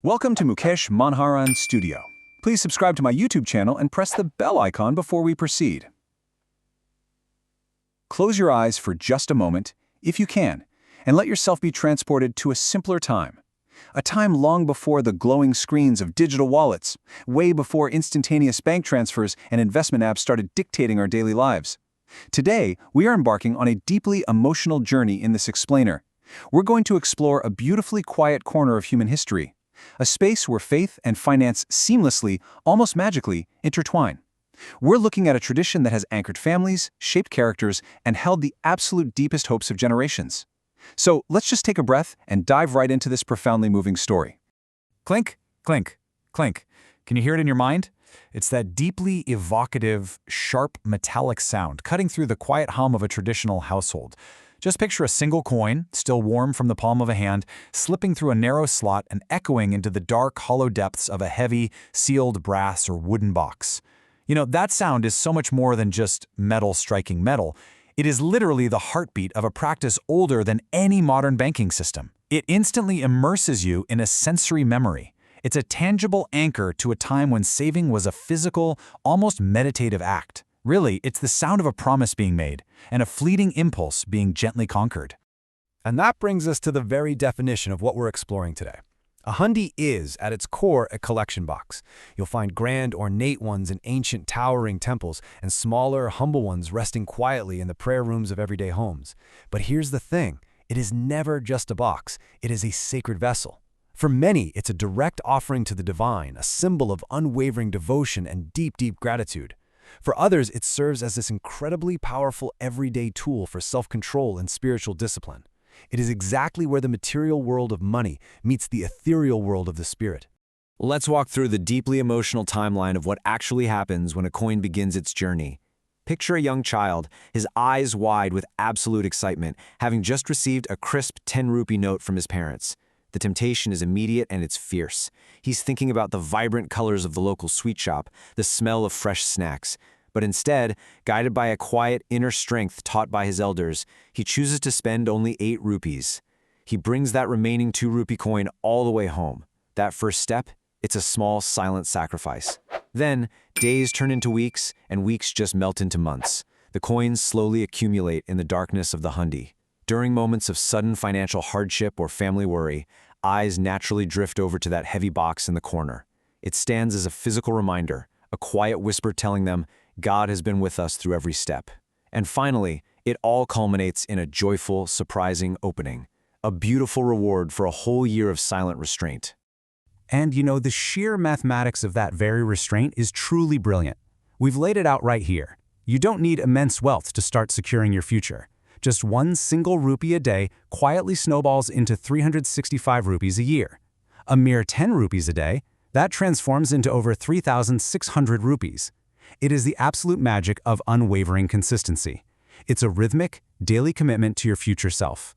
Welcome to Mukesh Manoharan Studio. Please subscribe to my YouTube channel and press the bell icon before we proceed. Close your eyes for just a moment, if you can, and let yourself be transported to a simpler time. A time long before the glowing screens of digital wallets, way before instantaneous bank transfers and investment apps started dictating our daily lives. Today, we are embarking on a deeply emotional journey in this explainer. We're going to explore a beautifully quiet corner of human history, a space where faith and finance seamlessly, almost magically, intertwine. We're looking at a tradition that has anchored families, shaped characters, and held the absolute deepest hopes of generations. So let's just take a breath and dive right into this profoundly moving story. Clink, clink, clink. Can you hear it in your mind? It's that deeply evocative, sharp, metallic sound cutting through the quiet hum of a traditional household. Just picture a single coin, still warm from the palm of a hand, slipping through a narrow slot and echoing into the dark, hollow depths of a heavy, sealed brass or wooden box. You know, that sound is so much more than just metal striking metal. It is literally the heartbeat of a practice older than any modern banking system. It instantly immerses you in a sensory memory. It's a tangible anchor to a time when saving was a physical, almost meditative act. Really, it's the sound of a promise being made, and a fleeting impulse being gently conquered. And that brings us to the very definition of what we're exploring today. A Hundi is, at its core, a collection box. You'll find grand, ornate ones in ancient, towering temples, and smaller, humble ones resting quietly in the prayer rooms of everyday homes. But here's the thing, it is never just a box, it is a sacred vessel. For many, it's a direct offering to the divine, a symbol of unwavering devotion and deep, deep gratitude. For others, it serves as this incredibly powerful everyday tool for self-control and spiritual discipline. It is exactly where the material world of money meets the ethereal world of the spirit. Let's walk through the deeply emotional timeline of what actually happens when a coin begins its journey. Picture a young child, his eyes wide with absolute excitement, having just received a crisp 10-rupee note from his parents. The temptation is immediate and it's fierce. He's thinking about the vibrant colors of the local sweet shop, the smell of fresh snacks. But instead, guided by a quiet inner strength taught by his elders, he chooses to spend only 8 rupees. He brings that remaining 2-rupee coin all the way home. That first step, it's a small, silent sacrifice. Then, days turn into weeks, and weeks just melt into months. The coins slowly accumulate in the darkness of the Hundi. During moments of sudden financial hardship or family worry, eyes naturally drift over to that heavy box in the corner. It stands as a physical reminder, a quiet whisper telling them, God has been with us through every step. And finally, it all culminates in a joyful, surprising opening, a beautiful reward for a whole year of silent restraint. And you know, the sheer mathematics of that very restraint is truly brilliant. We've laid it out right here. You don't need immense wealth to start securing your future. Just one single rupee a day quietly snowballs into 365 rupees a year. A mere 10 rupees a day, that transforms into over 3,600 rupees. It is the absolute magic of unwavering consistency. It's a rhythmic, daily commitment to your future self.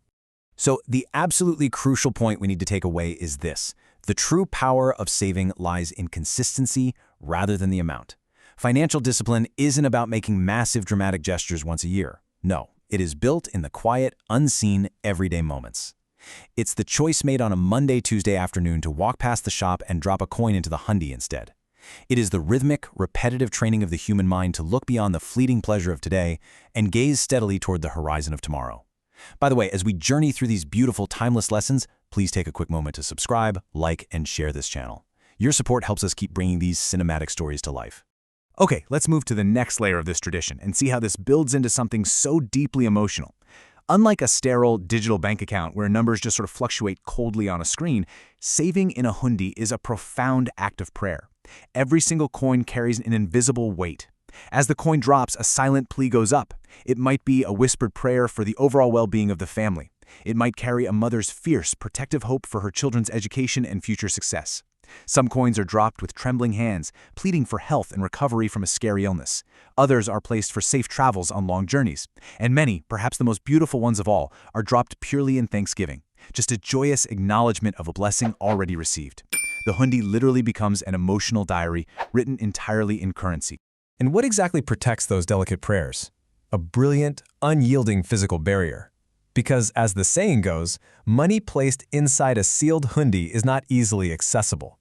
So the absolutely crucial point we need to take away is this. The true power of saving lies in consistency rather than the amount. Financial discipline isn't about making massive dramatic gestures once a year. No. It is built in the quiet, unseen, everyday moments. It's the choice made on a Monday, Tuesday afternoon to walk past the shop and drop a coin into the Hundi instead. It is the rhythmic, repetitive training of the human mind to look beyond the fleeting pleasure of today and gaze steadily toward the horizon of tomorrow. By the way, as we journey through these beautiful, timeless lessons, please take a quick moment to subscribe, like, and share this channel. Your support helps us keep bringing these cinematic stories to life. Okay, let's move to the next layer of this tradition and see how this builds into something so deeply emotional. Unlike a sterile digital bank account where numbers just sort of fluctuate coldly on a screen, saving in a Hundi is a profound act of prayer. Every single coin carries an invisible weight. As the coin drops, a silent plea goes up. It might be a whispered prayer for the overall well-being of the family. It might carry a mother's fierce, protective hope for her children's education and future success. Some coins are dropped with trembling hands, pleading for health and recovery from a scary illness. Others are placed for safe travels on long journeys. And many, perhaps the most beautiful ones of all, are dropped purely in thanksgiving, just a joyous acknowledgement of a blessing already received. The Hundi literally becomes an emotional diary written entirely in currency. And what exactly protects those delicate prayers? A brilliant, unyielding physical barrier. Because, as the saying goes, money placed inside a sealed hundi is not easily accessible.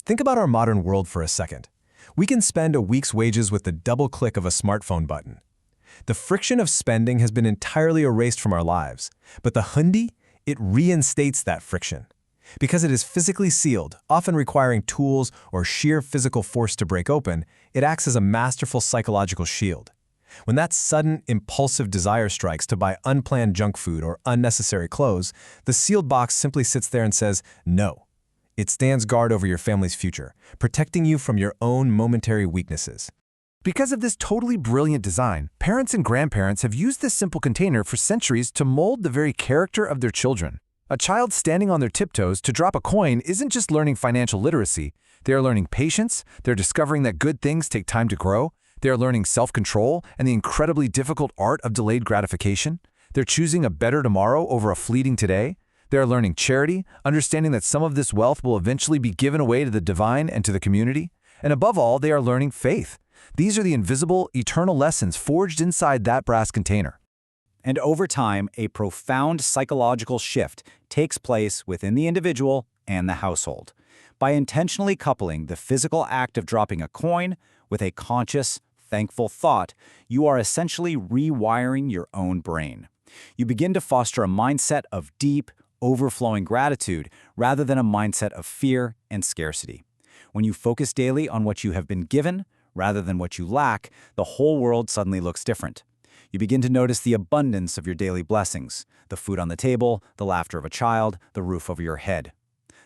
Think about our modern world for a second. We can spend a week's wages with the double click of a smartphone button. The friction of spending has been entirely erased from our lives, but the hundi, it reinstates that friction. Because it is physically sealed, often requiring tools or sheer physical force to break open, it acts as a masterful psychological shield. When that sudden, impulsive desire strikes to buy unplanned junk food or unnecessary clothes, the sealed box simply sits there and says, no. It stands guard over your family's future, protecting you from your own momentary weaknesses. Because of this totally brilliant design, parents and grandparents have used this simple container for centuries to mold the very character of their children. A child standing on their tiptoes to drop a coin isn't just learning financial literacy. They are learning patience, they're discovering that good things take time to grow, they are learning self-control and the incredibly difficult art of delayed gratification. They're choosing a better tomorrow over a fleeting today. They are learning charity, understanding that some of this wealth will eventually be given away to the divine and to the community. And above all, they are learning faith. These are the invisible, eternal lessons forged inside that brass container. And over time, a profound psychological shift takes place within the individual and the household. By intentionally coupling the physical act of dropping a coin with a conscious, thankful thought, you are essentially rewiring your own brain. You begin to foster a mindset of deep, overflowing gratitude rather than a mindset of fear and scarcity. When you focus daily on what you have been given rather than what you lack, the whole world suddenly looks different. You begin to notice the abundance of your daily blessings, the food on the table, the laughter of a child, the roof over your head.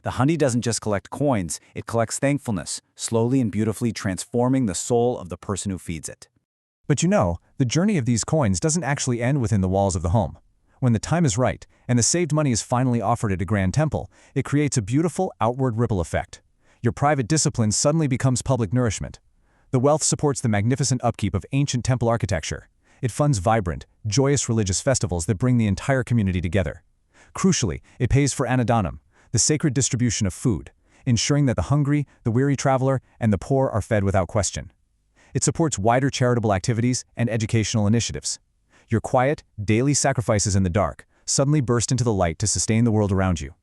The hundi doesn't just collect coins, it collects thankfulness, slowly and beautifully transforming the soul of the person who feeds it. But you know, the journey of these coins doesn't actually end within the walls of the home. When the time is right, and the saved money is finally offered at a grand temple, it creates a beautiful outward ripple effect. Your private discipline suddenly becomes public nourishment. The wealth supports the magnificent upkeep of ancient temple architecture. It funds vibrant, joyous religious festivals that bring the entire community together. Crucially, it pays for annadanam, the sacred distribution of food, ensuring that the hungry, the weary traveler, and the poor are fed without question. It supports wider charitable activities and educational initiatives. Your quiet, daily sacrifices in the dark suddenly burst into the light to sustain the world around you.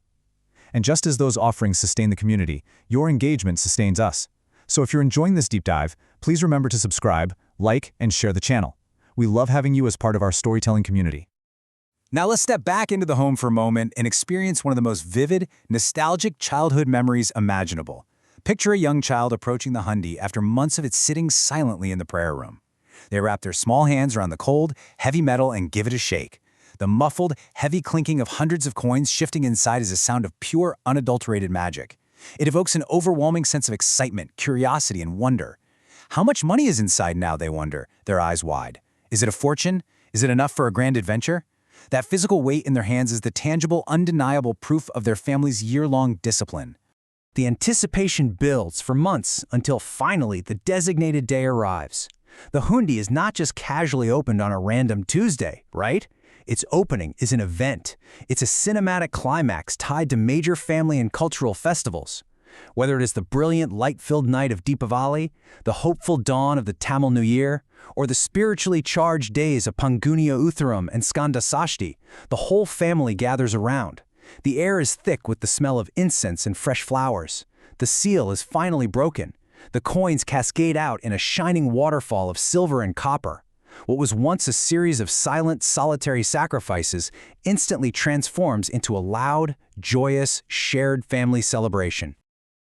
And just as those offerings sustain the community, your engagement sustains us. So if you're enjoying this deep dive, please remember to subscribe, like, and share the channel. We love having you as part of our storytelling community. Now let's step back into the home for a moment and experience one of the most vivid, nostalgic childhood memories imaginable. Picture a young child approaching the hundi after months of it sitting silently in the prayer room. They wrap their small hands around the cold, heavy metal and give it a shake. The muffled, heavy clinking of hundreds of coins shifting inside is a sound of pure, unadulterated magic. It evokes an overwhelming sense of excitement, curiosity, and wonder. How much money is inside now, they wonder, their eyes wide. Is it a fortune? Is it enough for a grand adventure? That physical weight in their hands is the tangible, undeniable proof of their family's year-long discipline. The anticipation builds for months until finally the designated day arrives. The hundi is not just casually opened on a random Tuesday, right? Its opening is an event. It's a cinematic climax tied to major family and cultural festivals. Whether it is the brilliant, light-filled night of Deepavali, the hopeful dawn of the Tamil New Year, or the spiritually charged days of Pangunya Utharam and Skanda Sashti, the whole family gathers around. The air is thick with the smell of incense and fresh flowers. The seal is finally broken. The coins cascade out in a shining waterfall of silver and copper. What was once a series of silent, solitary sacrifices instantly transforms into a loud, joyous, shared family celebration.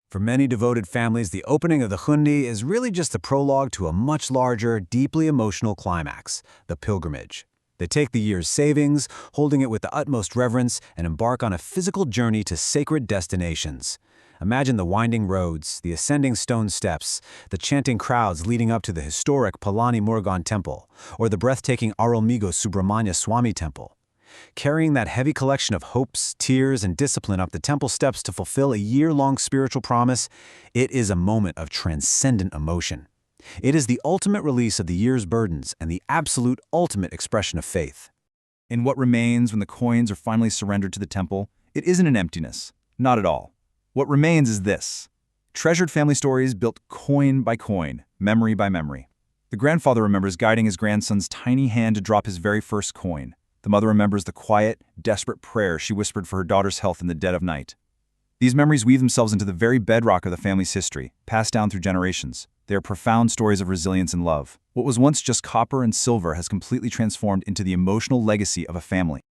For many devoted families, the opening of the hundi is really just a prologue to a much larger, deeply emotional climax, the pilgrimage. They take the year's savings, holding it with the utmost reverence, and embark on a physical journey to sacred destinations. Imagine the winding roads, the ascending stone steps, the chanting crowds leading up to the historic Palani Murugan temple, or the breathtaking Arulmigu Subramanya Swami temple. Carrying that heavy collection of hopes, tears, and discipline up the temple steps to fulfill a year-long spiritual promise, it is a moment of transcendent emotion. It is the ultimate release of the year's burdens and the absolute ultimate expression of faith. In what remains when the coins are finally surrendered to the temple, it isn't an emptiness. Not at all. What remains is this: treasured family stories built coin by coin, memory by memory. The grandfather remembers guiding his grandson's tiny hand to drop his very first coin. The mother remembers the quiet, desperate prayer she whispered for her daughter's health in the dead of night. These memories weave themselves into the very bedrock of the family's history, passed down through generations. They are profound stories of resilience and love. What was once just copper and silver has completely transformed into the emotional legacy of a family.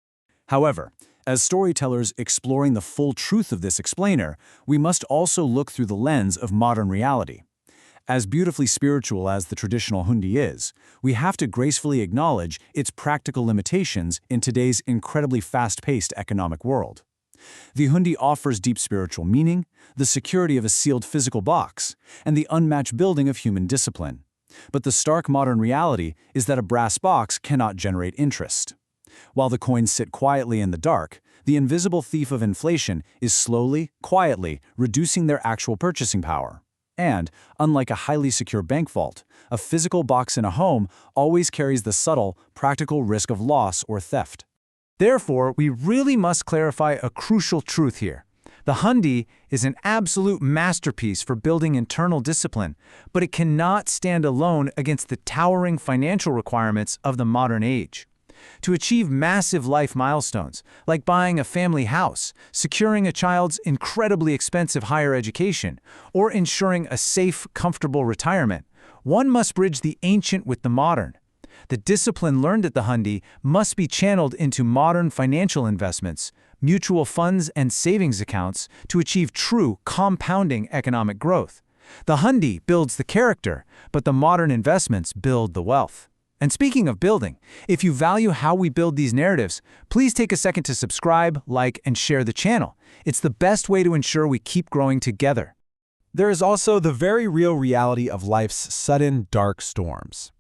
However, as storytellers exploring the full truth of this explainer, we must also look through the lens of modern reality. As beautifully spiritual as the traditional Hundi is, we have to gracefully acknowledge its practical limitations in today's incredibly fast-paced economic world. The Hundi offers deep spiritual meaning, the security of a sealed physical box, and the unmatched building of human discipline. But the stark modern reality is that a brass box cannot generate interest. While the coins sit quietly in the dark, the invisible thief of inflation is slowly, quietly reducing their actual purchasing power. And, unlike a highly secure bank vault, a physical box in a home always carries the subtle, practical risk of loss or theft. Therefore, we really must clarify a crucial truth here. The Hundi is an absolute masterpiece for building internal discipline, but it cannot stand alone against the towering financial requirements of the modern age. To achieve massive life milestones, like buying a family house, securing a child's incredibly expensive higher education, or ensuring a safe, comfortable retirement, one must bridge the ancient with the modern. The discipline learned at the Hundi must be channeled into modern financial investments, mutual funds and savings accounts to achieve true compounding economic growth. The Hundi builds the character, but the modern investments build the wealth. And speaking of building, if you value how we build these narratives, please take a second to subscribe, like, and share the channel. It's the best way to ensure we keep growing together. There is also the very real reality of life's sudden dark storms.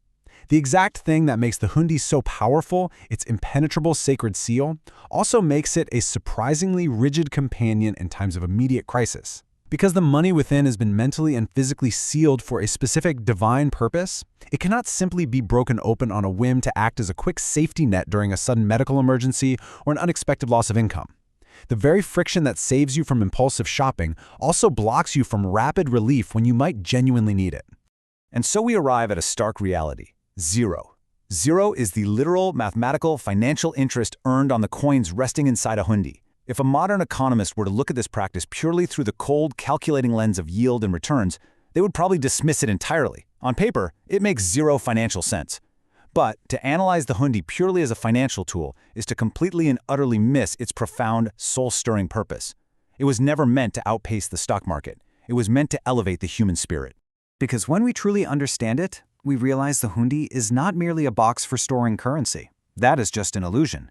The exact thing that makes the Hundi so powerful, its impenetrable sacred seal, also makes it a surprisingly rigid companion in times of immediate crisis. Because the money within has been mentally and physically sealed for a specific divine purpose, it cannot simply be broken open on a whim to act as a quick safety net during a sudden medical emergency or an unexpected loss of income. The very friction that saves you from impulsive shopping also blocks you from rapid relief when you might genuinely need it. And so we arrive at a stark reality. Zero. Zero is the literal, mathematical, financial interest earned on the coins resting inside a Hundi. If a modern economist were to look at this practice purely through the cold, calculating lens of yield and returns, they would probably dismiss it entirely. On paper, it makes zero financial sense. But to analyze the Hundi purely as a financial tool is to completely and utterly miss its profound, soul-stirring purpose. It was never meant to outpace the stock market. It was meant to elevate the human spirit. Because when we truly understand it, we realize the Hundi is not merely a box for storing currency. That is just an illusion.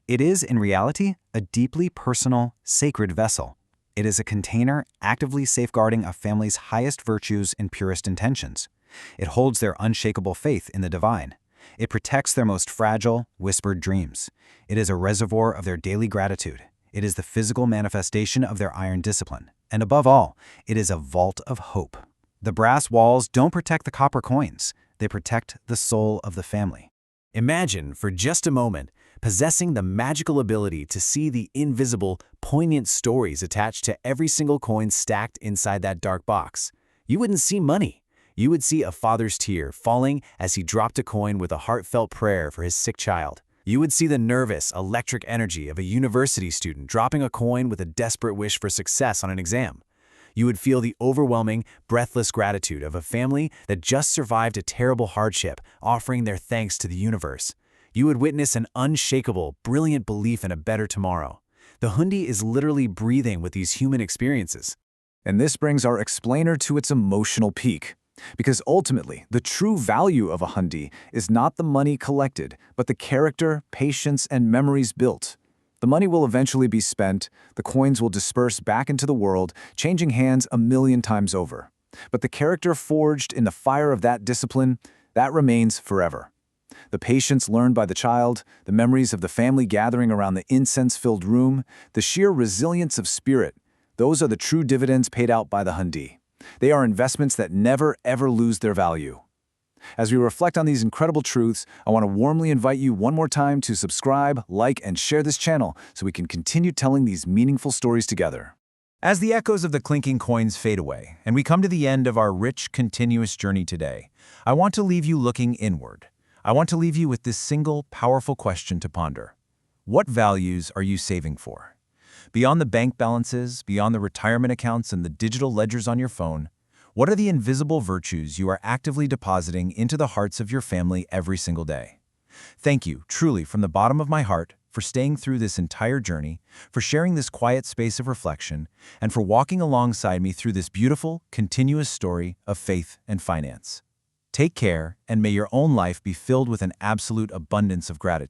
It is, in reality, a deeply personal, sacred vessel. It is a container actively safeguarding a family's highest virtues and purest intentions. It holds their unshakable faith in the divine. It protects their most fragile, whispered dreams. It is a reservoir of their daily gratitude. It is the physical manifestation of their iron discipline. And above all, it is a vault of hope. The brass walls don't protect the copper coins. They protect the soul of the family. Imagine, for just a moment, possessing the magical ability to see the invisible, poignant stories attached to every single coin stacked inside that dark box. You wouldn't see money. You would see a father's tear falling as he dropped a coin with a heartfelt prayer for his sick child. You would see the nervous, electric energy of a university student dropping a coin with a desperate wish for success on an exam. You would feel the overwhelming, breathless gratitude of a family that just survived a terrible hardship, offering their thanks to the universe. You would witness an unshakable, brilliant belief in a better tomorrow. The Hundi is literally breathing with these human experiences. And this brings our explainer to its emotional peak. Because ultimately, the true value of a Hundi is not the money collected, but the character, patience, and memories built. The money will eventually be spent, the coins will disperse back into the world, changing hands 1,000,000 times over. But the character forged in the fire of that discipline, that remains forever. The patience learned by the child, the memories of the family gathering around the incense-filled room, the sheer resilience of spirit, those are the true dividends paid out by the Hundi. They are investments that never, ever lose their value. As we reflect on these incredible truths, I want to warmly invite you one more time to subscribe, like, and share this channel so we can continue telling these meaningful stories together. As the echoes of the clinking coins fade away, and we come to the end of our rich, continuous journey today, I want to leave you looking inward. I want to leave you with this single, powerful question to ponder. What values are you saving for? Beyond the bank balances, beyond the retirement accounts and the digital ledgers on your phone, what are the invisible virtues you are actively depositing into the hearts of your family every single day? Thank you, truly, from the bottom of my heart, for staying through this entire journey, for sharing this quiet space of reflection, and for walking alongside me through this beautiful, continuous story of faith and finance. Take care, and may your own life be filled with an absolute abundance of gratitude.